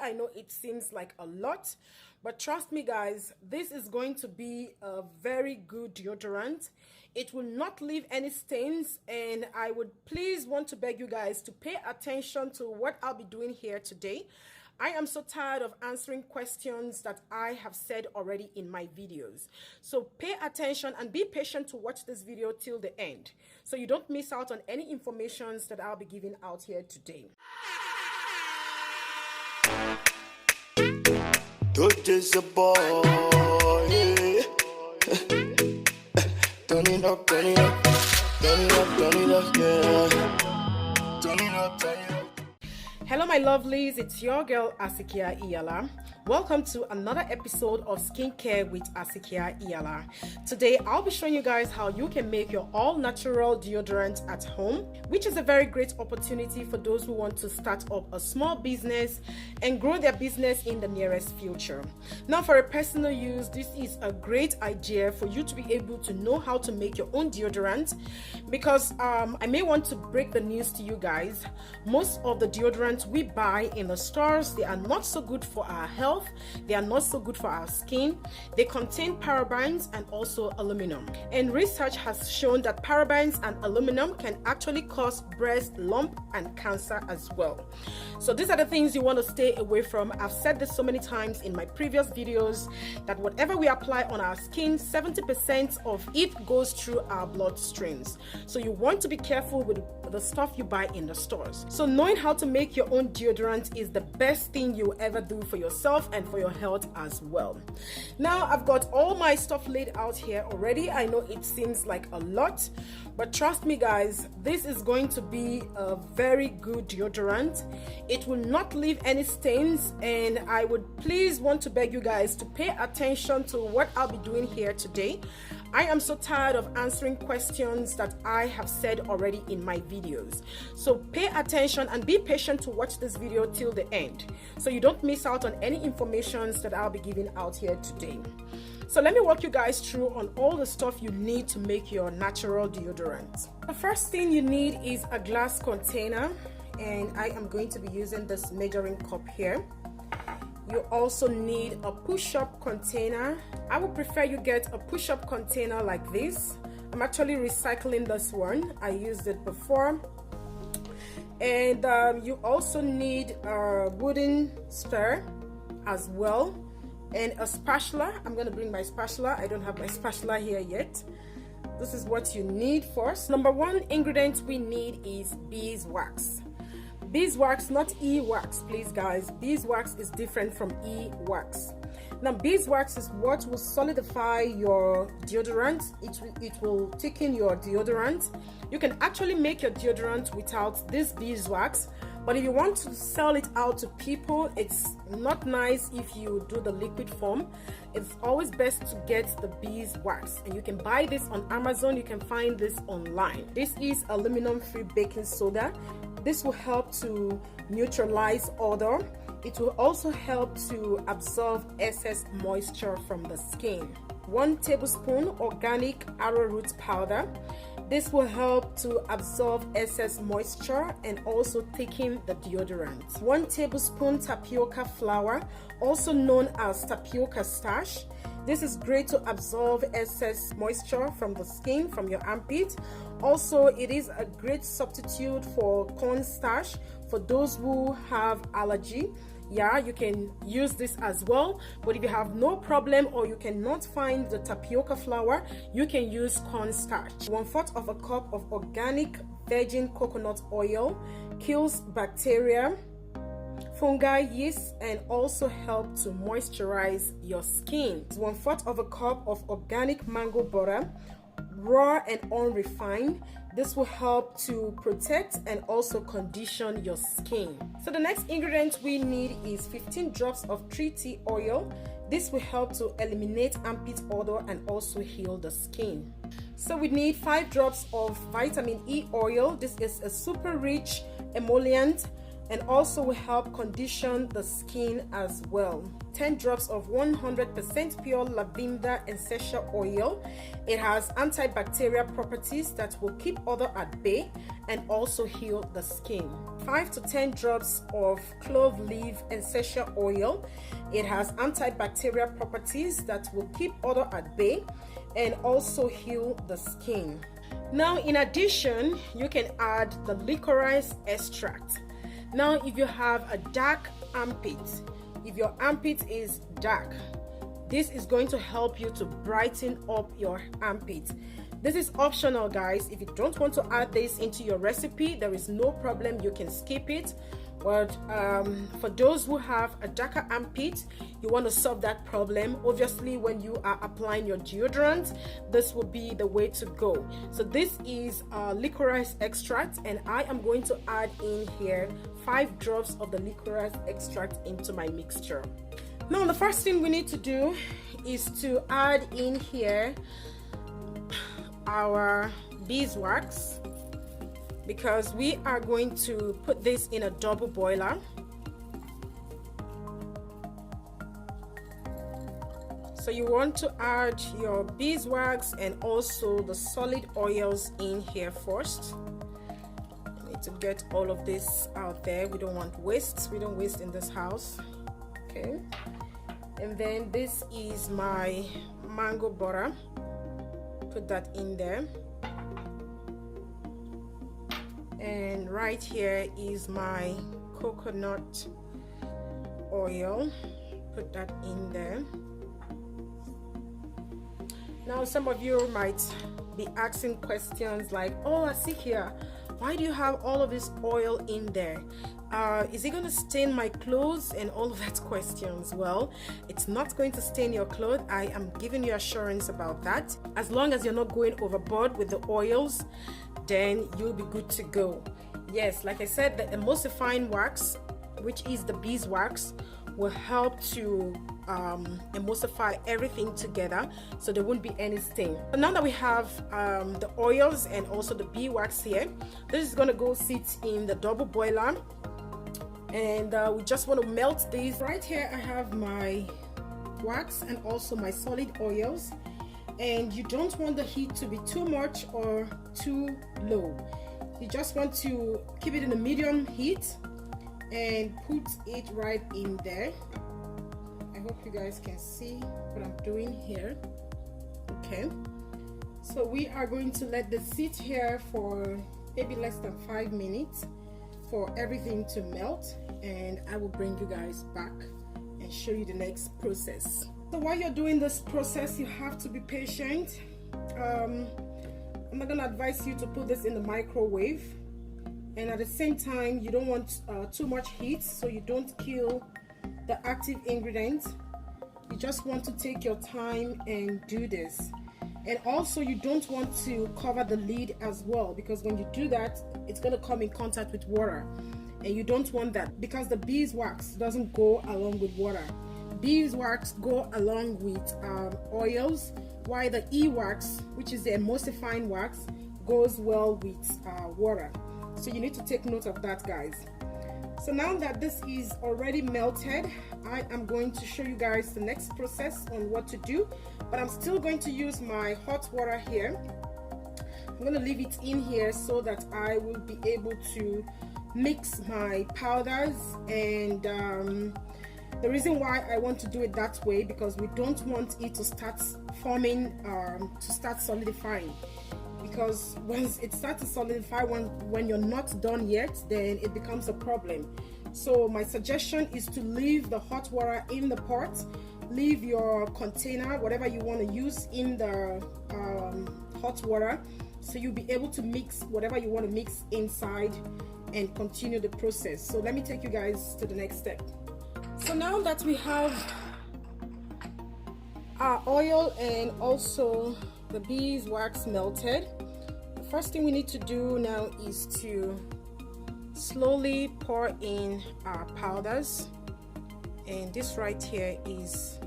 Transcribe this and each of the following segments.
I know it seems like a lot, but trust me guys, this is going to be a very good deodorant. It will not leave any stains, and I would please want to beg you guys to pay attention to what I'll be doing here today. I am so tired of answering questions that I have said already in my videos. So pay attention and be patient to watch this video till the end, so you don't miss out on any information that I'll be giving out here today. Don't is a boy. Turn it up, turn it up, turn it up, turn it up, yeah. Turn it up, turn it up. Hello my lovelies, it's your girl Asikia Iyala. Welcome to another episode of Skincare with Asikia Iyala. Today I'll be showing you guys how you can make your all-natural deodorant at home, which is a very great opportunity for those who want to start up a small business and grow their business in the nearest future. Now, for a personal use, this is a great idea for you to be able to know how to make your own deodorant, because I may want to break the news to you guys. Most of the deodorants we buy in the stores, they are not so good for our health. They are not so good for our skin. They contain parabens and also aluminum. And research has shown that parabens and aluminum can actually cause breast lump and cancer as well. So these are the things you want to stay away from. I've said this so many times in my previous videos that whatever we apply on our skin, 70% of it goes through our bloodstreams. So you want to be careful with the stuff you buy in the stores. So knowing how to make your own deodorant is the best thing you will ever do for yourself and for your health as well. Now I've got all my stuff laid out here already. I know it seems like a lot, but trust me guys, this is going to be a very good deodorant. It will not leave any stains, and I would please want to beg you guys to pay attention to what I'll be doing here today. I am so tired of answering questions that I have said already in my videos. So pay attention and be patient to watch this video till the end, so you don't miss out on any information that I'll be giving out here today. So let me walk you guys through on all the stuff you need to make your natural deodorant. The first thing you need is a glass container, and I am going to be using this measuring cup here. You also need a push-up container. I would prefer you get a push-up container like this. I'm actually recycling this one. I used it before. And you also need a wooden sphere as well, and a spatula. I'm going to bring my spatula. I don't have my spatula here yet. This is what you need first. Number one ingredient we need is beeswax. Beeswax, not e-wax, please guys. Beeswax is different from e-wax. Now, beeswax is what will solidify your deodorant. It will thicken your deodorant. You can actually make your deodorant without this beeswax, but if you want to sell it out to people, it's not nice if you do the liquid form. It's always best to get the beeswax, and you can buy this on Amazon. You can find this online. This is aluminum-free baking soda. This will help to neutralize odor. It will also help to absorb excess moisture from the skin. 1 tablespoon organic arrowroot powder. This will help to absorb excess moisture and also thicken the deodorant. 1 tablespoon tapioca flour, also known as tapioca starch. This is great to absorb excess moisture from the skin, from your armpit. Also, it is a great substitute for cornstarch for those who have allergy. Yeah, you can use this as well, but if you have no problem or you cannot find the tapioca flour, you can use cornstarch. 1/4 of a cup of organic virgin coconut oil kills bacteria, fungi, yeast, and also help to moisturize your skin. 1/4 of a cup of organic mango butter, raw and unrefined. This will help to protect and also condition your skin. So the next ingredient we need is 15 drops of tree tea oil. This will help to eliminate armpit odor and also heal the skin. So we need 5 drops of vitamin E oil. This is a super rich emollient and also will help condition the skin as well. 10 drops of 100% pure lavender essential oil. It has antibacterial properties that will keep odor at bay and also heal the skin. 5 to 10 drops of clove leaf essential oil. It has antibacterial properties that will keep odor at bay and also heal the skin. Now, in addition, you can add the licorice extract. Now, if you have a dark armpit, if your armpit is dark, this is going to help you to brighten up your armpit. This is optional, guys. If you don't want to add this into your recipe, there is no problem, you can skip it. But for those who have a darker armpit, you want to solve that problem. Obviously, when you are applying your deodorant, this will be the way to go. So this is licorice extract, and I am going to add in here 5 drops of the licorice extract into my mixture. Now, the first thing we need to do is to add in here our beeswax, because we are going to put this in a double boiler. So you want to add your beeswax and also the solid oils in here first. You need to get all of this out there. We don't want waste. We don't waste in this house. Okay. And then this is my mango butter. Put that in there. And right here is my coconut oil. Put that in there. Now, some of you might be asking questions like, oh, Asikia, why do you have all of this oil in there? Is it going to stain my clothes and all of that questions? Well, it's not going to stain your clothes. I am giving you assurance about that. As long as you're not going overboard with the oils, then you'll be good to go. Yes, like I said, the emulsifying wax, which is the beeswax, will help to emulsify everything together so there won't be any stain. So now that we have the oils and also the beeswax here, this is going to go sit in the double boiler, and we just want to melt these. Right here I have my wax and also my solid oils, and you don't want the heat to be too much or too low. You just want to keep it in a medium heat and put it right in there. I hope you guys can see what I'm doing here. Okay, so we are going to let this sit here for maybe less than 5 minutes for everything to melt, and I will bring you guys back and show you the next process. So while you're doing this process, you have to be patient. I'm not going to advise you to put this in the microwave, and at the same time you don't want too much heat so you don't kill the active ingredients. You just want to take your time and do this. And also you don't want to cover the lid as well, because when you do that, it's going to come in contact with water, and you don't want that, because the beeswax doesn't go along with water. Beeswax go along with oils, while the e-wax, which is the emulsifying wax, goes well with water. So you need to take note of that, guys. So now that this is already melted, I am going to show you guys the next process on what to do, but I'm still going to use my hot water here. I'm going to leave it in here so that I will be able to mix my powders. And the reason why I want to do it that way, because we don't want it to start forming, to start solidifying. Because once it starts to solidify, when you're not done yet, then it becomes a problem. So my suggestion is to leave the hot water in the pot, leave your container, whatever you want to use, in the hot water, so you'll be able to mix whatever you want to mix inside and continue the process. So let me take you guys to the next step. So now that we have our oil and also the beeswax melted, the first thing we need to do now is to slowly pour in our powders. And this right here is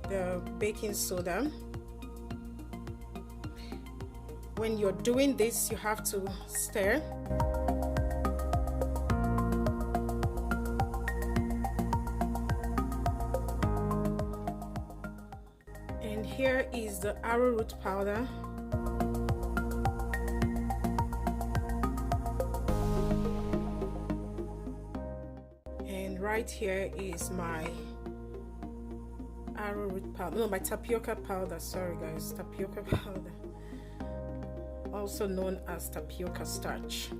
the baking soda. When you're doing this, you have to stir. And here is the arrowroot powder. right here is my arrowroot powder, no, my tapioca powder, sorry guys, tapioca powder, also known as tapioca starch.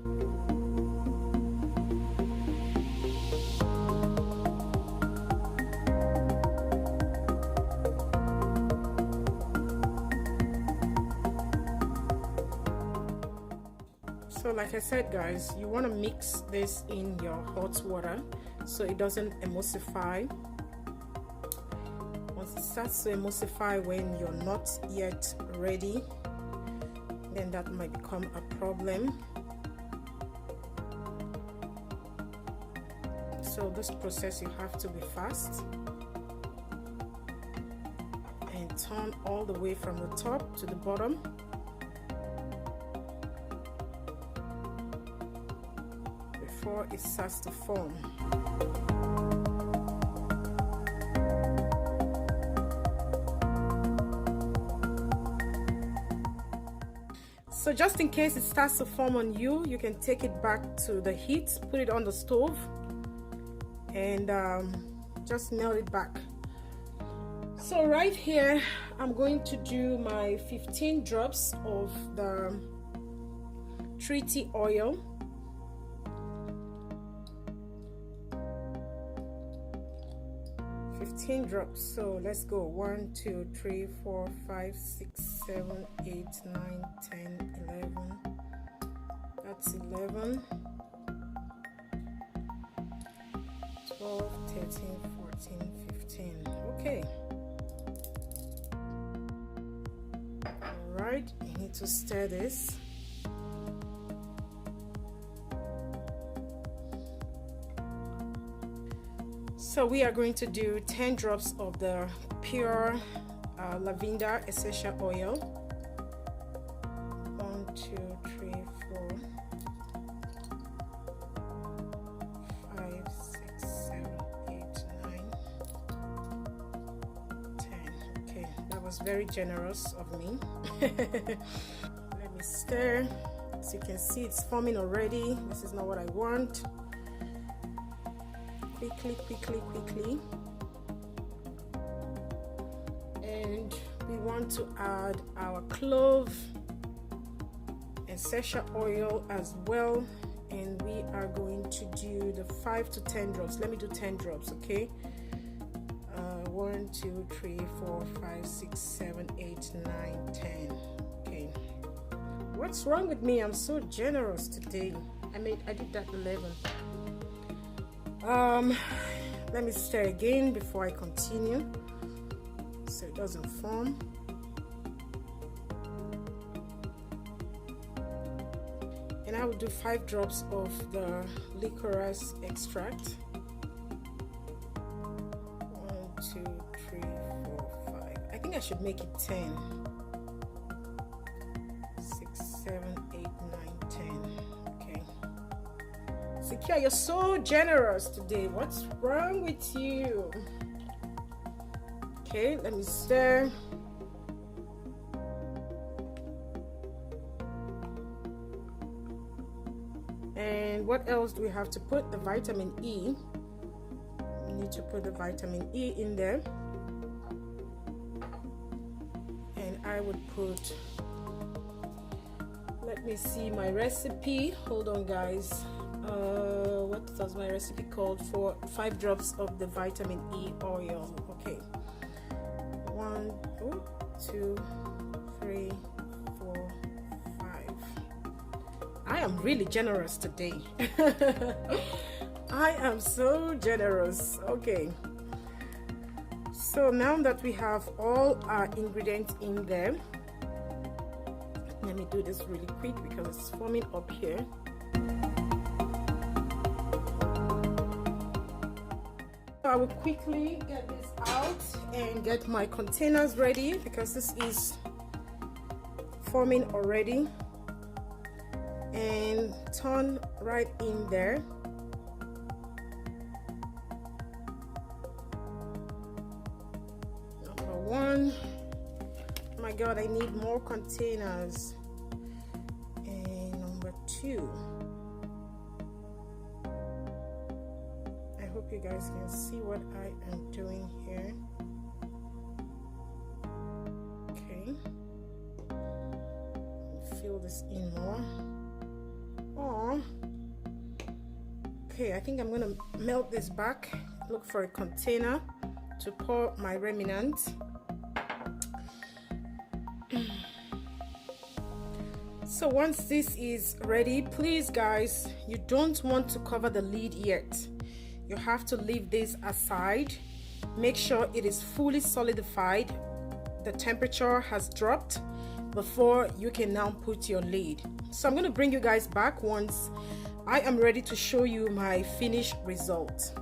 So like I said guys, you want to mix this in your hot water so it doesn't emulsify. Once it starts to emulsify when you're not yet ready, then that might become a problem. So this process you have to be fast and turn all the way from the top to the bottom. Before it starts to form. So just in case it starts to form on you, you can take it back to the heat, put it on the stove, and just melt it back. So right here, I'm going to do my 15 drops of the tree tea oil. 15 drops. So let's go. 1 2 3 4 5 6 7 8 9 10 11. That's 11, 12, 13, 14, 15. Okay. All right, you need to stir this. So we are going to do 10 drops of the pure lavender essential oil. 1 2 3 4 5 6 7 8 9 10. Okay, that was very generous of me. Let me stir. As you can see, it's forming already. This is not what I want. Quickly, and we want to add our clove essential oil as well, and we are going to do the 5 to 10 drops. Let me do 10 drops, okay? 1 2 3 4 5 6 7 8 9 10. Okay, what's wrong with me? I'm so generous today. I did that 11. Let me stir again before I continue so it doesn't form. And I will do 5 drops of the licorice extract. 1 2 3 4 5. I think I should make it 10. 6 7 8 9 10. Secure, you're so generous today. What's wrong with you? Okay, let me stir. And what else do we have to put? The vitamin E. We need to put the vitamin E in there. And I would put, let me see my recipe. Hold on, guys. What was my recipe called for? 5 drops of the vitamin E oil. Okay, 1 2 3 4 5. I am really generous today. I am so generous. Okay, so now that we have all our ingredients in there, let me do this really quick because it's forming up here. I will quickly get this out and get my containers ready because this is forming already, and turn right in there. Number 1. Oh my god, I need more containers. And number 2. I hope you guys can see what I am doing here. Okay, fill this in more. Oh, okay, I think I'm gonna melt this back, look for a container to pour my remnant. So once this is ready, please guys, you don't want to cover the lid yet. You have to leave this aside. Make sure it is fully solidified, the temperature has dropped, before you can now put your lid. So I'm going to bring you guys back once I am ready to show you my finished result.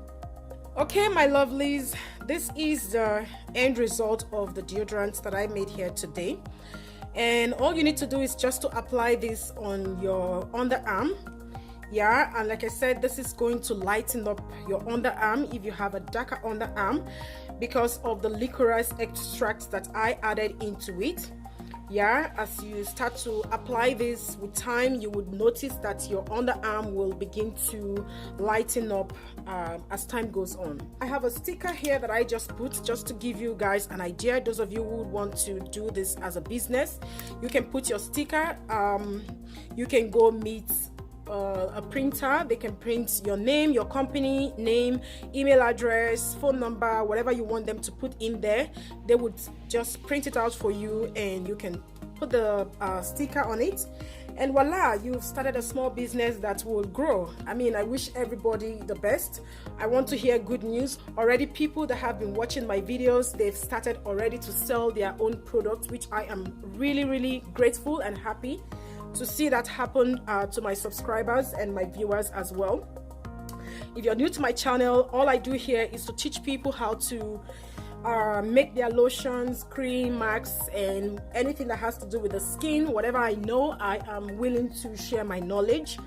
Okay, my lovelies, this is the end result of the deodorant that I made here today. And all you need to do is just to apply this on your underarm. Yeah, and like I said, this is going to lighten up your underarm if you have a darker underarm, because of the licorice extract that I added into it. Yeah, as you start to apply this with time, you would notice that your underarm will begin to lighten up as time goes on. I have a sticker here that I just put just to give you guys an idea. Those of you who would want to do this as a business, you can put your sticker. You can go meet a printer. They can print your name, your company name, email address, phone number, whatever you want them to put in there. They would just print it out for you, and you can put the sticker on it, and voila, you've started a small business that will grow. I mean, I wish everybody the best. I want to hear good news. Already people that have been watching my videos, they've started already to sell their own products, which I am really grateful and happy to see that happen to my subscribers and my viewers as well. If you're new to my channel, all I do here is to teach people how to make their lotions, cream, masks, and anything that has to do with the skin. Whatever I know, I am willing to share my knowledge.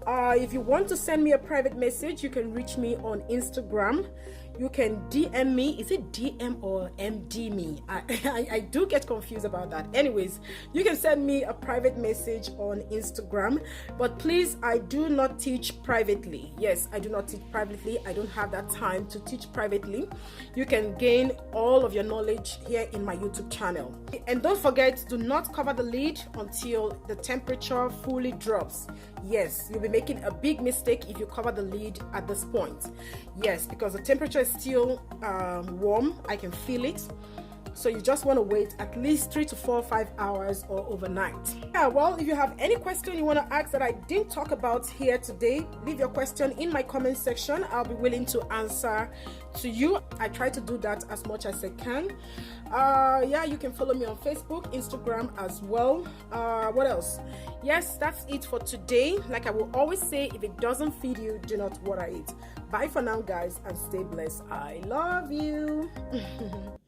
If you want to send me a private message, you can reach me on Instagram. You can DM me. Is it DM or MD me? I do get confused about that. Anyways, you can send me a private message on Instagram. But please, I do not teach privately. Yes, I do not teach privately. I don't have that time to teach privately. You can gain all of your knowledge here in my YouTube channel. And don't forget, do not cover the lid until the temperature fully drops. Yes, you'll be making a big mistake if you cover the lid at this point. Yes, because the temperature is still warm. I can feel it. So you just want to wait at least 3 to 4 5 hours or overnight. Yeah, well, if you have any question you want to ask that I didn't talk about here today, leave your question in my comment section. I'll be willing to answer to you. I try to do that as much as I can. Yeah, you can follow me on Facebook, Instagram as well. What else? Yes, that's it for today. Like I will always say, if it doesn't feed you, do not water it. Bye for now, guys, and stay blessed. I love you.